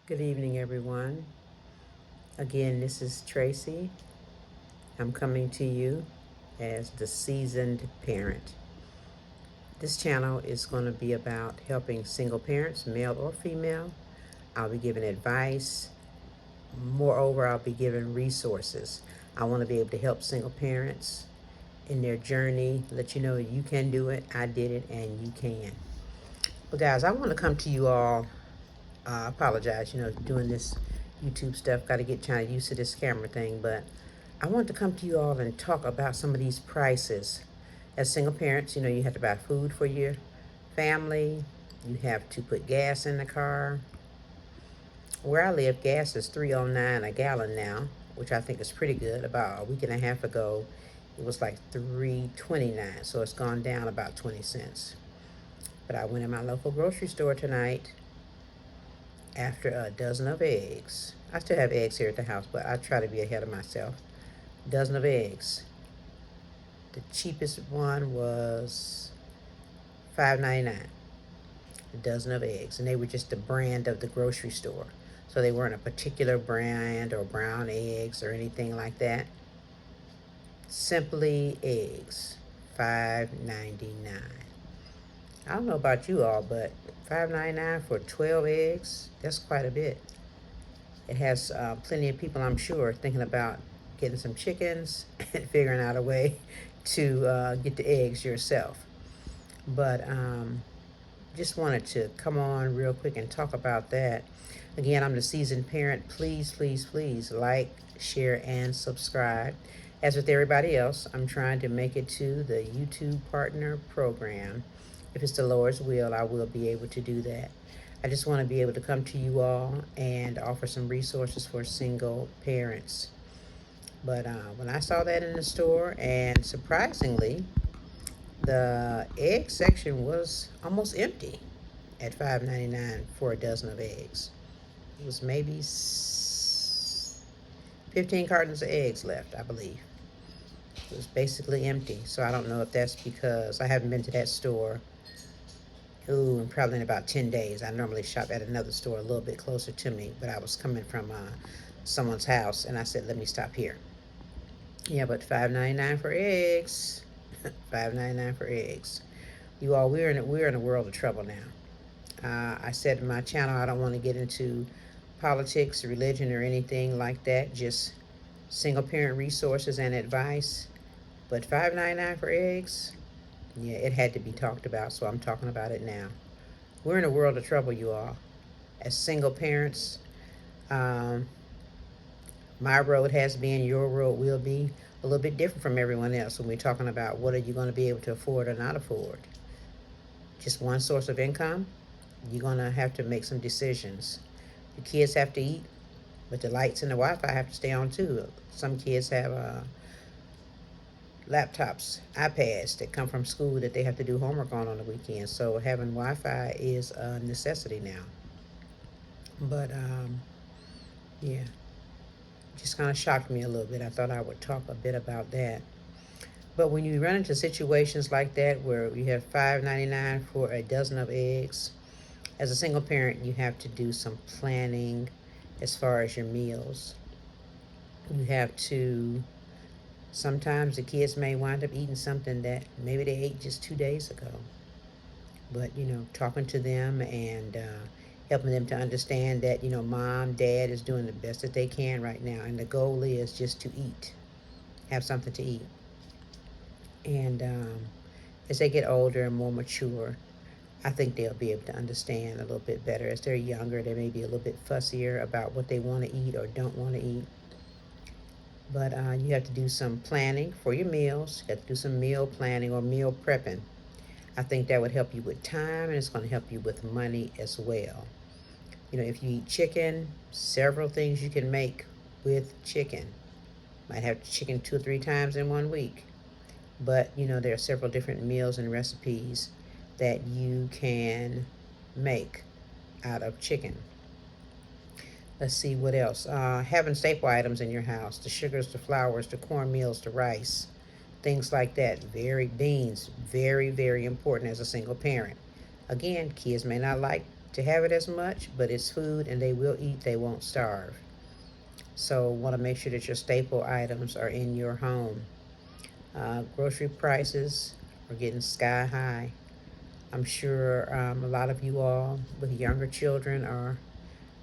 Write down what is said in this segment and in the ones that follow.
Good evening, everyone. Again, this is Tracy. I'm coming to you as the seasoned parent. This channel is going to be about helping single parents, male or female. I'll be giving advice. Moreover, I'll be giving resources. I want to be able to help single parents in their journey, let you know you can do it, I did it, and you can. Well, guys, I want to come to you all. I apologize, doing this YouTube stuff, got to get kind of used to this camera thing, but I want to come to you all and talk about some of these prices. As single parents, you have to buy food for your family. You have to put gas in the car. Where I live, gas is $3.09 a gallon now, which I think is pretty good. About a week and a half ago, it was like $3.29, so it's gone down about 20 cents. But I went in my local grocery store tonight after a dozen of eggs. I still have eggs here at the house, but I try to be ahead of myself. Dozen of eggs. The cheapest one was $5.99. A dozen of eggs, and they were just the brand of the grocery store. So they weren't a particular brand or brown eggs or anything like that. Simply eggs, $5.99. I don't know about you all, but $5.99 for 12 eggs, that's quite a bit. It has plenty of people, I'm sure, thinking about getting some chickens and figuring out a way to get the eggs yourself. But just wanted to come on real quick and talk about that. Again, I'm the seasoned parent. Please, please, please like, share, and subscribe. As with everybody else, I'm trying to make it to the YouTube partner program. If it's the Lord's will, I will be able to do that. I just want to be able to come to you all and offer some resources for single parents. But when I saw that in the store, and surprisingly, the egg section was almost empty at $5.99 for a dozen of eggs. It was maybe 15 cartons of eggs left, I believe. It was basically empty. So I don't know if that's because I haven't been to that store probably in about 10 days. I normally shop at another store a little bit closer to me, but I was coming from someone's house, and I said, let me stop here. Yeah, but $5.99 for eggs. $5.99 for eggs. You all, we're in a world of trouble now. I said in my channel, I don't want to get into politics, religion, or anything like that. Just single parent resources and advice. But $5.99 for eggs, yeah, it had to be talked about, so I'm talking about it now. We're in a world of trouble, you all. As single parents, my road has been, your road will be a little bit different from everyone else when we're talking about what are you going to be able to afford or not afford. Just one source of income, you're going to have to make some decisions. The kids have to eat, but the lights and the Wi-Fi have to stay on too. Some kids have laptops, iPads that come from school that they have to do homework on the weekend. So having Wi-Fi is a necessity now. But yeah, just kind of shocked me a little bit. I thought I would talk a bit about that. But when you run into situations like that where you have $5.99 for a dozen of eggs, as a single parent, you have to do some planning as far as your meals. You have to, sometimes the kids may wind up eating something that maybe they ate just 2 days ago. But, talking to them and helping them to understand that, mom, dad is doing the best that they can right now. And the goal is just to eat, have something to eat. And as they get older and more mature, I think they'll be able to understand a little bit better. As they're younger, they may be a little bit fussier about what they want to eat or don't want to eat. But you have to do some planning for your meals. You have to do some meal planning or meal prepping. I think that would help you with time, and it's going to help you with money as well. If you eat chicken, several things you can make with chicken. Might have chicken 2 or 3 times in 1 week. But, there are several different meals and recipes that you can make out of chicken. Let's see what else. Having staple items in your house, the sugars, the flours, the cornmeals, the rice, things like that. Beans, very, very important as a single parent. Again, kids may not like to have it as much, but it's food and they will eat, they won't starve. So want to make sure that your staple items are in your home. Grocery prices are getting sky high. I'm sure a lot of you all with younger children are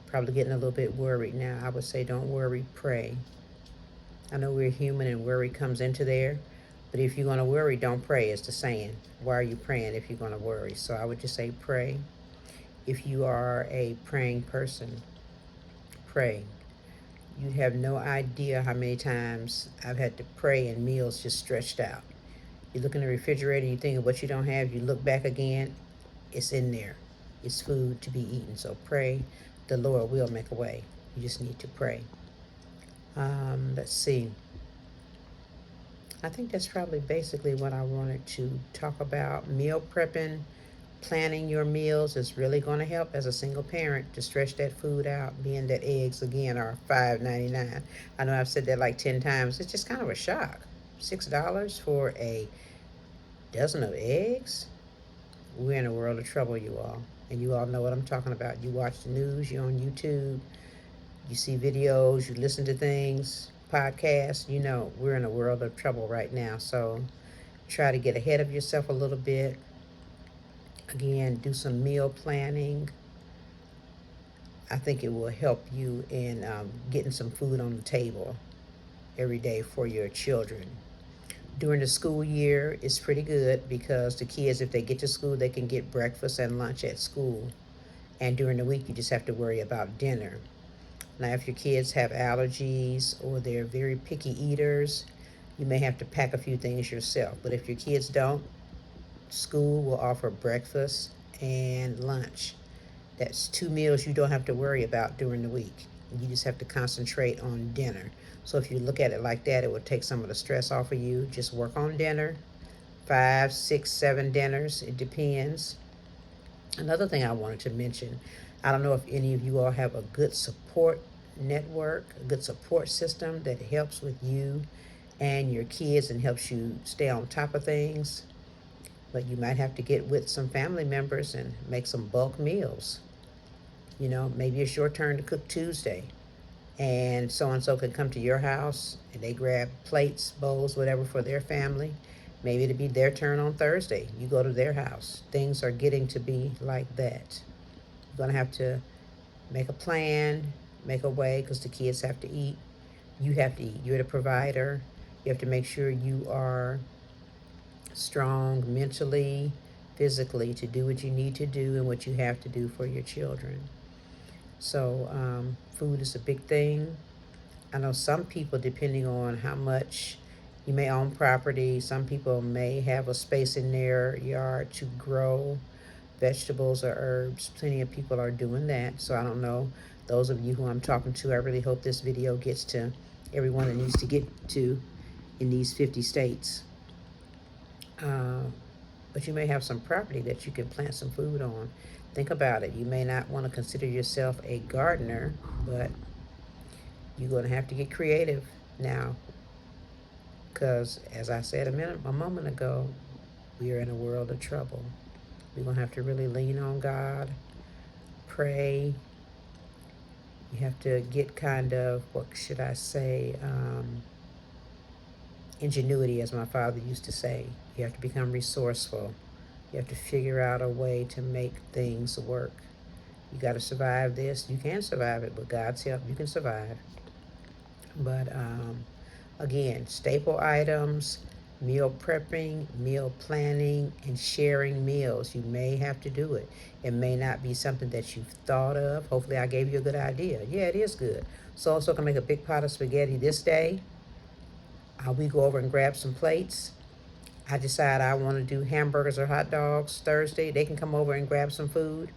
probably getting a little bit worried now. I would say don't worry, pray. I know we're human and worry comes into there, but if you're going to worry, don't pray, is the saying. Why are you praying if you're going to worry? So I would just say pray. If you are a praying person, pray. You have no idea how many times I've had to pray and meals just stretched out. You look in the refrigerator, you think of what you don't have, you look back again, it's in there. It's food to be eaten. So pray. The Lord will make a way. You just need to pray. Let's see. I think that's probably basically what I wanted to talk about. Meal prepping, planning your meals is really going to help as a single parent to stretch that food out, being that eggs again are $5.99. I know I've said that like 10 times. It's just kind of a shock. $6 for a dozen of eggs? We're in a world of trouble, you all. And you all know what I'm talking about. You watch the news, you're on YouTube, you see videos, you listen to things, podcasts. You know, we're in a world of trouble right now. So try to get ahead of yourself a little bit. Again, do some meal planning. I think it will help you in getting some food on the table every day for your children. During the school year, it's pretty good because the kids, if they get to school, they can get breakfast and lunch at school. And during the week, you just have to worry about dinner. Now, if your kids have allergies or they're very picky eaters, you may have to pack a few things yourself. But if your kids don't, school will offer breakfast and lunch. That's 2 meals you don't have to worry about during the week. You just have to concentrate on dinner. So if you look at it like that, it will take some of the stress off of you. Just work on dinner. 5, 6, 7 dinners. It depends. Another thing I wanted to mention, I don't know if any of you all have a good support network, a good support system that helps with you and your kids and helps you stay on top of things. But you might have to get with some family members and make some bulk meals. You know, maybe it's your turn to cook Tuesday, and so can come to your house and they grab plates, bowls, whatever for their family. Maybe it'll be their turn on Thursday. You go to their house. Things are getting to be like that. You're going to have to make a plan, make a way, because the kids have to eat. You have to eat. You're the provider. You have to make sure you are strong mentally, physically, to do what you need to do and what you have to do for your children. So food is a big thing. I know some people, depending on how much you may own property, some people may have a space in their yard to grow vegetables or herbs. Plenty of people are doing that. So I don't know, those of you who I'm talking to, I really hope this video gets to everyone that needs to get to in these 50 states. But you may have some property that you can plant some food on. Think about it. You may not want to consider yourself a gardener, but you're going to have to get creative now. Because, as I said a moment ago, we are in a world of trouble. We're going to have to really lean on God, pray. You have to get kind of, what should I say, ingenuity, as my father used to say. You have to become resourceful. You have to figure out a way to make things work. You got to survive this. You can survive it. With God's help, you can survive. But again, staple items, meal prepping, meal planning, and sharing meals. You may have to do it. It may not be something that you've thought of. Hopefully I gave you a good idea. Yeah, it is good. So can make a big pot of spaghetti this day. We go over and grab some plates. I decide I want to do hamburgers or hot dogs Thursday. They can come over and grab some food.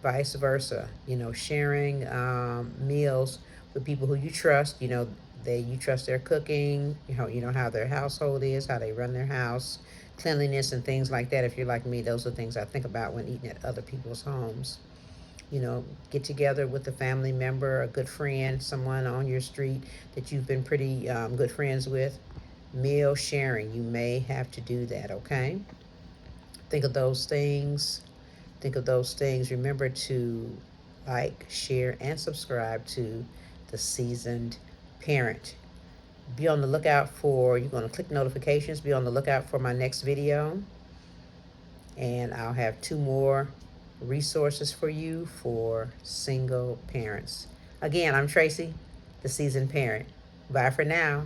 Vice versa. You know, sharing meals with people who you trust. You know, you trust their cooking. You know how their household is, how they run their house, cleanliness and things like that. If you're like me, those are things I think about when eating at other people's homes. You know, get together with a family member, a good friend, someone on your street that you've been pretty good friends with. Meal sharing, you may have to do that, okay? Think of those things think of those things, remember to like, share, and subscribe to the Seasoned Parent. Be on the lookout for, you're going to click notifications, be on the lookout for my next video. And I'll have 2 more resources for you for single parents. Again, I'm Tracy, the Seasoned Parent. Bye for now.